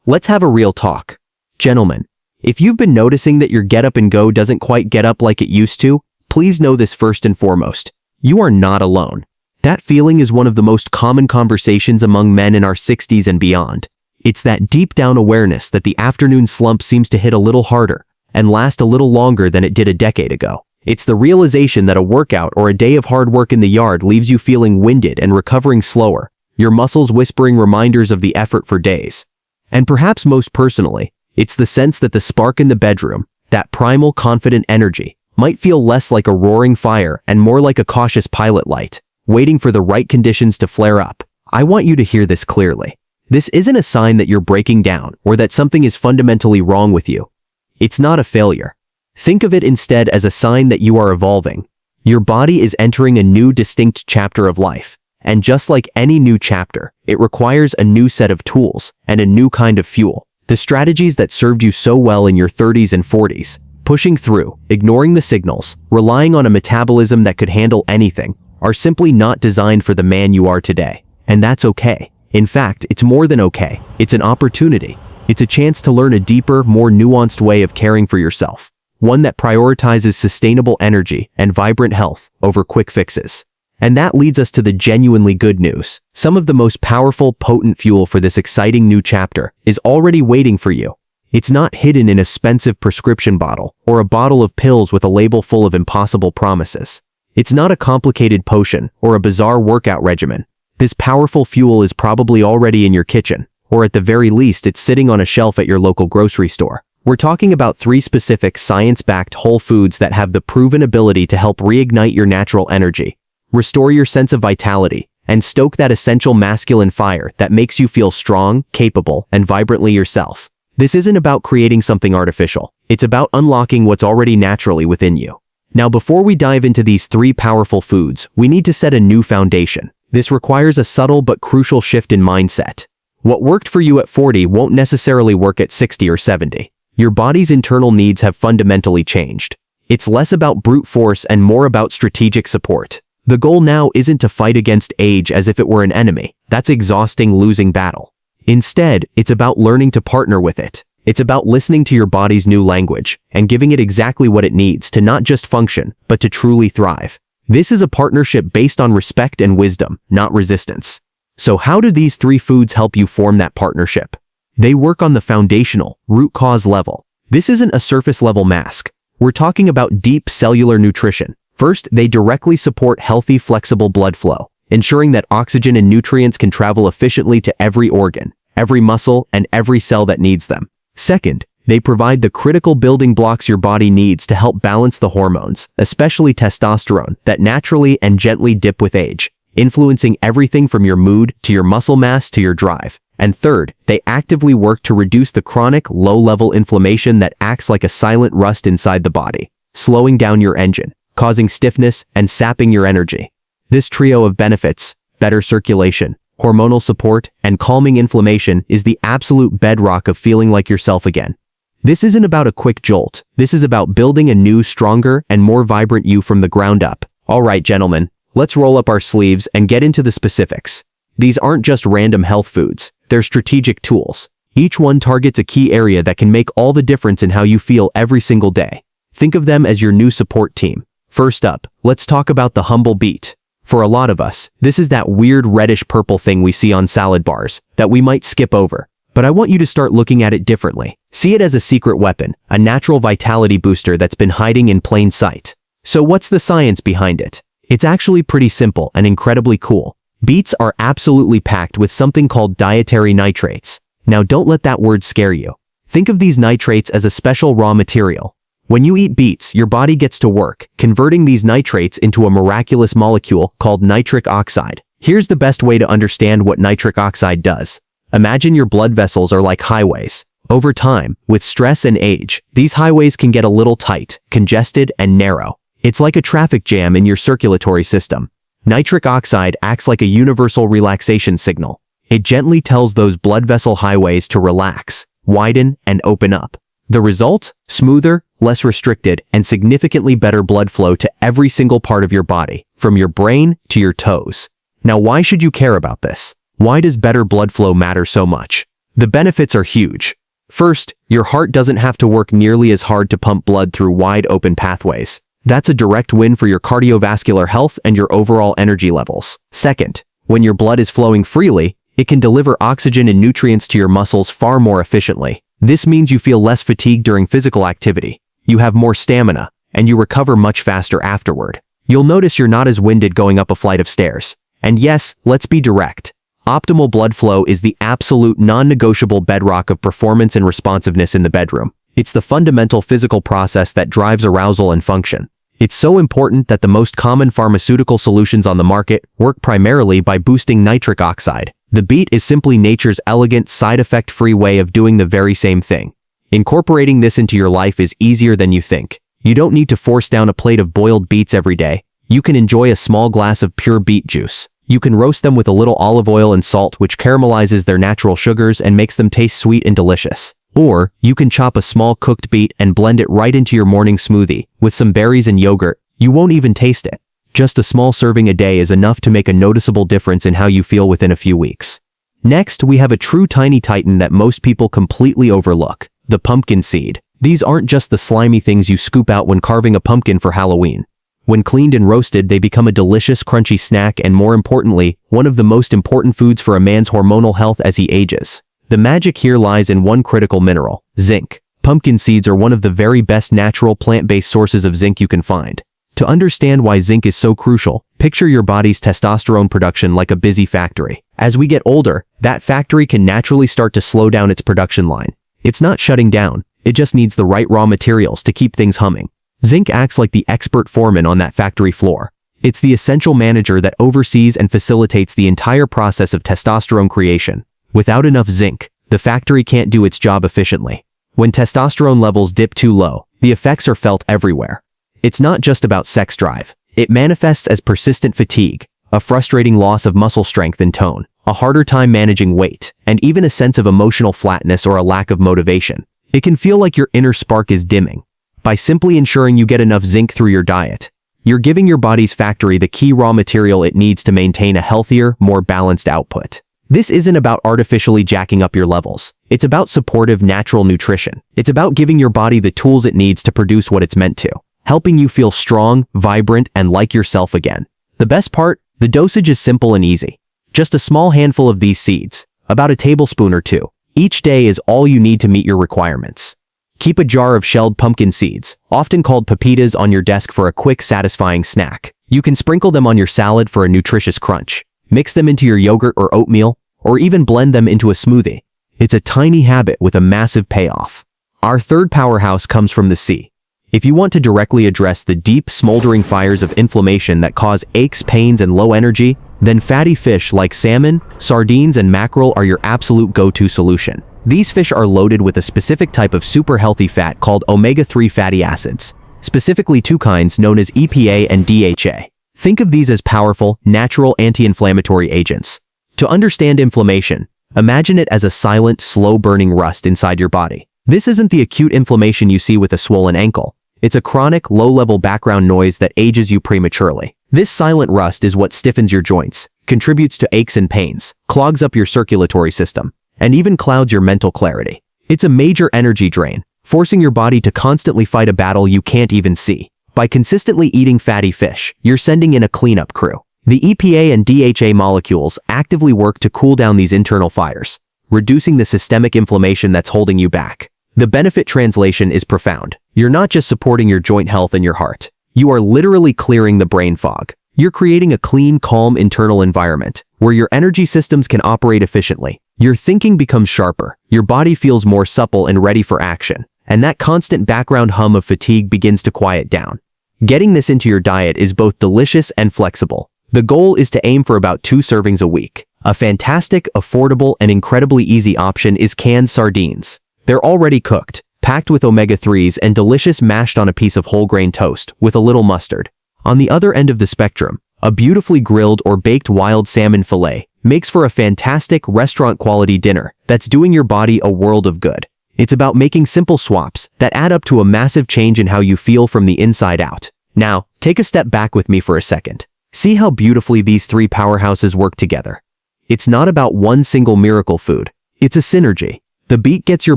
Let's have a real talk. Gentlemen, if you've been noticing that your get up and go doesn't quite get up like it used to, please know this first and foremost. You are not alone. That feeling is one of the most common conversations among men in our 60s and beyond. It's that deep down awareness that the afternoon slump seems to hit a little harder and last a little longer than it did a decade ago. It's the realization that a workout or a day of hard work in the yard leaves you feeling winded and recovering slower, your muscles whispering reminders of the effort for days. And perhaps most personally, it's the sense that the spark in the bedroom, that primal confident energy, might feel less like a roaring fire and more like a cautious pilot light, waiting for the right conditions to flare up. I want you to hear this clearly. This isn't a sign that you're breaking down or that something is fundamentally wrong with you. It's not a failure. Think of it instead as a sign that you are evolving. Your body is entering a new distinct chapter of life. And just like any new chapter, it requires a new set of tools and a new kind of fuel. The strategies that served you so well in your 30s and 40s, pushing through, ignoring the signals, relying on a metabolism that could handle anything, are simply not designed for the man you are today. And that's okay. In fact, it's more than okay. It's an opportunity. It's a chance to learn a deeper, more nuanced way of caring for yourself. One that prioritizes sustainable energy and vibrant health over quick fixes. And that leads us to the genuinely good news. Some of the most powerful, potent fuel for this exciting new chapter is already waiting for you. It's not hidden in a expensive prescription bottle or a bottle of pills with a label full of impossible promises. It's not a complicated potion or a bizarre workout regimen. This powerful fuel is probably already in your kitchen, or at the very least it's sitting on a shelf at your local grocery store. We're talking about 3 specific science-backed whole foods that have the proven ability to help reignite your natural energy, restore your sense of vitality, and stoke that essential masculine fire that makes you feel strong, capable, and vibrantly yourself. This isn't about creating something artificial. It's about unlocking what's already naturally within you. Now, before we dive into these 3 powerful foods, we need to set a new foundation. This requires a subtle but crucial shift in mindset. What worked for you at 40 won't necessarily work at 60 or 70. Your body's internal needs have fundamentally changed. It's less about brute force and more about strategic support. The goal now isn't to fight against age as if it were an enemy. That's exhausting, losing battle. Instead, it's about learning to partner with it. It's about listening to your body's new language and giving it exactly what it needs to not just function, but to truly thrive. This is a partnership based on respect and wisdom, not resistance. So how do these 3 foods help you form that partnership? They work on the foundational, root cause level. This isn't a surface level mask. We're talking about deep cellular nutrition. First, they directly support healthy, flexible blood flow, ensuring that oxygen and nutrients can travel efficiently to every organ, every muscle, and every cell that needs them. Second, they provide the critical building blocks your body needs to help balance the hormones, especially testosterone, that naturally and gently dip with age, influencing everything from your mood to your muscle mass to your drive. And third, they actively work to reduce the chronic, low-level inflammation that acts like a silent rust inside the body, slowing down your engine, causing stiffness, and sapping your energy. This trio of benefits, better circulation, hormonal support, and calming inflammation, is the absolute bedrock of feeling like yourself again. This isn't about a quick jolt. This is about building a new, stronger, and more vibrant you from the ground up. All right, gentlemen, let's roll up our sleeves and get into the specifics. These aren't just random health foods. They're strategic tools. Each one targets a key area that can make all the difference in how you feel every single day. Think of them as your new support team. First up, let's talk about the humble beet. For a lot of us, this is that weird reddish-purple thing we see on salad bars that we might skip over. But I want you to start looking at it differently. See it as a secret weapon, a natural vitality booster that's been hiding in plain sight. So what's the science behind it? It's actually pretty simple and incredibly cool. Beets are absolutely packed with something called dietary nitrates. Now don't let that word scare you. Think of these nitrates as a special raw material. When you eat beets, your body gets to work, converting these nitrates into a miraculous molecule called nitric oxide. Here's the best way to understand what nitric oxide does. Imagine your blood vessels are like highways. Over time, with stress and age, these highways can get a little tight, congested, and narrow. It's like a traffic jam in your circulatory system. Nitric oxide acts like a universal relaxation signal. It gently tells those blood vessel highways to relax, widen, and open up. The result? Smoother, less restricted, and significantly better blood flow to every single part of your body, from your brain to your toes. Now, why should you care about this? Why does better blood flow matter so much? The benefits are huge. First, your heart doesn't have to work nearly as hard to pump blood through wide open pathways. That's a direct win for your cardiovascular health and your overall energy levels. Second, when your blood is flowing freely, it can deliver oxygen and nutrients to your muscles far more efficiently. This means you feel less fatigued during physical activity, you have more stamina, and you recover much faster afterward. You'll notice you're not as winded going up a flight of stairs. And yes, let's be direct. Optimal blood flow is the absolute non-negotiable bedrock of performance and responsiveness in the bedroom. It's the fundamental physical process that drives arousal and function. It's so important that the most common pharmaceutical solutions on the market work primarily by boosting nitric oxide. The beet is simply nature's elegant, side effect-free way of doing the very same thing. Incorporating this into your life is easier than you think. You don't need to force down a plate of boiled beets every day. You can enjoy a small glass of pure beet juice. You can roast them with a little olive oil and salt, which caramelizes their natural sugars and makes them taste sweet and delicious. Or, you can chop a small cooked beet and blend it right into your morning smoothie. With some berries and yogurt, you won't even taste it. Just a small serving a day is enough to make a noticeable difference in how you feel within a few weeks. Next, we have a true tiny titan that most people completely overlook, the pumpkin seed. These aren't just the slimy things you scoop out when carving a pumpkin for Halloween. When cleaned and roasted, they become a delicious, crunchy snack and, more importantly, one of the most important foods for a man's hormonal health as he ages. The magic here lies in one critical mineral, zinc. Pumpkin seeds are one of the very best natural plant-based sources of zinc you can find. To understand why zinc is so crucial, picture your body's testosterone production like a busy factory. As we get older, that factory can naturally start to slow down its production line. It's not shutting down, it just needs the right raw materials to keep things humming. Zinc acts like the expert foreman on that factory floor. It's the essential manager that oversees and facilitates the entire process of testosterone creation. Without enough zinc, the factory can't do its job efficiently. When testosterone levels dip too low, the effects are felt everywhere. It's not just about sex drive. It manifests as persistent fatigue, a frustrating loss of muscle strength and tone, a harder time managing weight, and even a sense of emotional flatness or a lack of motivation. It can feel like your inner spark is dimming. By simply ensuring you get enough zinc through your diet, you're giving your body's factory the key raw material it needs to maintain a healthier, more balanced output. This isn't about artificially jacking up your levels. It's about supportive, natural nutrition. It's about giving your body the tools it needs to produce what it's meant to, helping you feel strong, vibrant, and like yourself again. The best part? The dosage is simple and easy. Just a small handful of these seeds, about a tablespoon or two, each day is all you need to meet your requirements. Keep a jar of shelled pumpkin seeds, often called pepitas, on your desk for a quick, satisfying snack. You can sprinkle them on your salad for a nutritious crunch, mix them into your yogurt or oatmeal, or even blend them into a smoothie. It's a tiny habit with a massive payoff. Our third powerhouse comes from the sea. If you want to directly address the deep, smoldering fires of inflammation that cause aches, pains, and low energy, then fatty fish like salmon, sardines, and mackerel are your absolute go-to solution. These fish are loaded with a specific type of super healthy fat called omega-3 fatty acids, specifically two kinds known as EPA and DHA. Think of these as powerful, natural anti-inflammatory agents. To understand inflammation, imagine it as a silent, slow-burning rust inside your body. This isn't the acute inflammation you see with a swollen ankle. It's a chronic, low-level background noise that ages you prematurely. This silent rust is what stiffens your joints, contributes to aches and pains, clogs up your circulatory system, and even clouds your mental clarity. It's a major energy drain, forcing your body to constantly fight a battle you can't even see. By consistently eating fatty fish, you're sending in a cleanup crew. The EPA and DHA molecules actively work to cool down these internal fires, reducing the systemic inflammation that's holding you back. The benefit translation is profound. You're not just supporting your joint health and your heart. You are literally clearing the brain fog. You're creating a clean, calm internal environment where your energy systems can operate efficiently. Your thinking becomes sharper, your body feels more supple and ready for action, and that constant background hum of fatigue begins to quiet down. Getting this into your diet is both delicious and flexible. The goal is to aim for about 2 servings a week. A fantastic, affordable, and incredibly easy option is canned sardines. They're already cooked, packed with omega-3s, and delicious mashed on a piece of whole grain toast with a little mustard. On the other end of the spectrum, a beautifully grilled or baked wild salmon fillet makes for a fantastic restaurant-quality dinner that's doing your body a world of good. It's about making simple swaps that add up to a massive change in how you feel from the inside out. Now, take a step back with me for a second. See how beautifully these 3 powerhouses work together. It's not about one single miracle food. It's a synergy. The beet gets your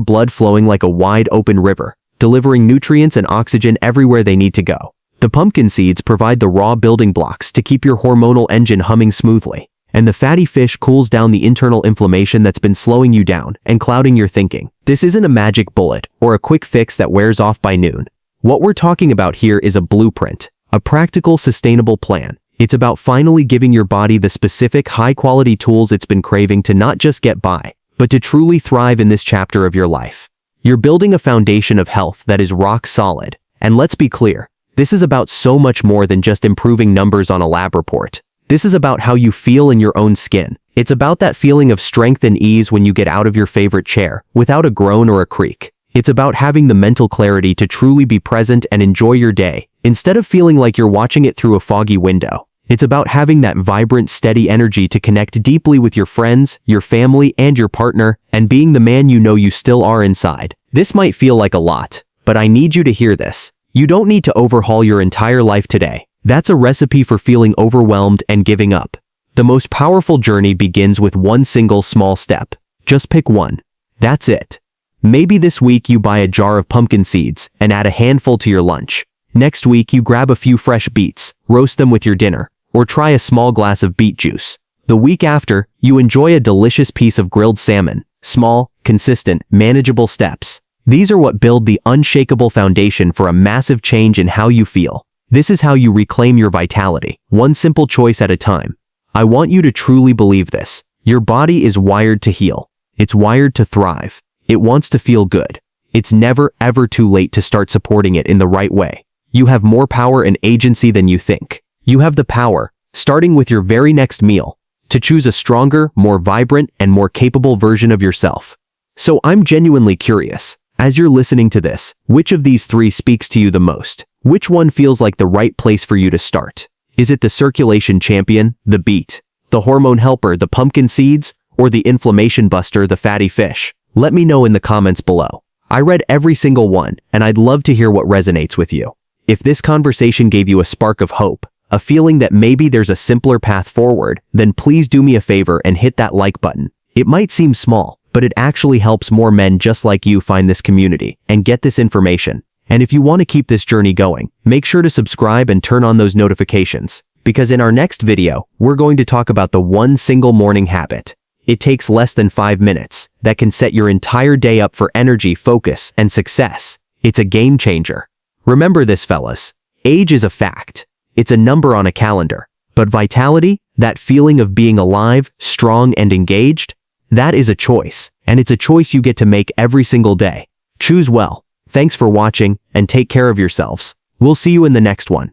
blood flowing like a wide open river, delivering nutrients and oxygen everywhere they need to go. The pumpkin seeds provide the raw building blocks to keep your hormonal engine humming smoothly. And the fatty fish cools down the internal inflammation that's been slowing you down and clouding your thinking. This isn't a magic bullet or a quick fix that wears off by noon. What we're talking about here is a blueprint, a practical, sustainable plan. It's about finally giving your body the specific, high-quality tools it's been craving to not just get by, but to truly thrive in this chapter of your life. You're building a foundation of health that is rock solid. And let's be clear, this is about so much more than just improving numbers on a lab report. This is about how you feel in your own skin. It's about that feeling of strength and ease when you get out of your favorite chair, without a groan or a creak. It's about having the mental clarity to truly be present and enjoy your day, instead of feeling like you're watching it through a foggy window. It's about having that vibrant, steady energy to connect deeply with your friends, your family, and your partner, and being the man you know you still are inside. This might feel like a lot, but I need you to hear this. You don't need to overhaul your entire life today. That's a recipe for feeling overwhelmed and giving up. The most powerful journey begins with one single small step. Just pick one. That's it. Maybe this week you buy a jar of pumpkin seeds and add a handful to your lunch. Next week you grab a few fresh beets, roast them with your dinner, or try a small glass of beet juice. The week after, you enjoy a delicious piece of grilled salmon. Small, consistent, manageable steps. These are what build the unshakable foundation for a massive change in how you feel. This is how you reclaim your vitality, one simple choice at a time. I want you to truly believe this. Your body is wired to heal. It's wired to thrive. It wants to feel good. It's never ever too late to start supporting it in the right way. You have more power and agency than you think. You have the power, starting with your very next meal, to choose a stronger, more vibrant, and more capable version of yourself. So I'm genuinely curious, as you're listening to this, which of these three speaks to you the most? Which one feels like the right place for you to start? Is it the circulation champion, the beet, the hormone helper, the pumpkin seeds, or the inflammation buster, the fatty fish? Let me know in the comments below. I read every single one, and I'd love to hear what resonates with you. If this conversation gave you a spark of hope, a feeling that maybe there's a simpler path forward, then please do me a favor and hit that like button. It might seem small, but it actually helps more men just like you find this community and get this information. And if you want to keep this journey going, make sure to subscribe and turn on those notifications, because in our next video, we're going to talk about the one single morning habit. It takes less than 5 minutes that can set your entire day up for energy, focus, and success. It's a game changer. Remember this, fellas. Age is a fact. It's a number on a calendar. But vitality, that feeling of being alive, strong, and engaged, that is a choice. And it's a choice you get to make every single day. Choose well. Thanks for watching, and take care of yourselves. We'll see you in the next one.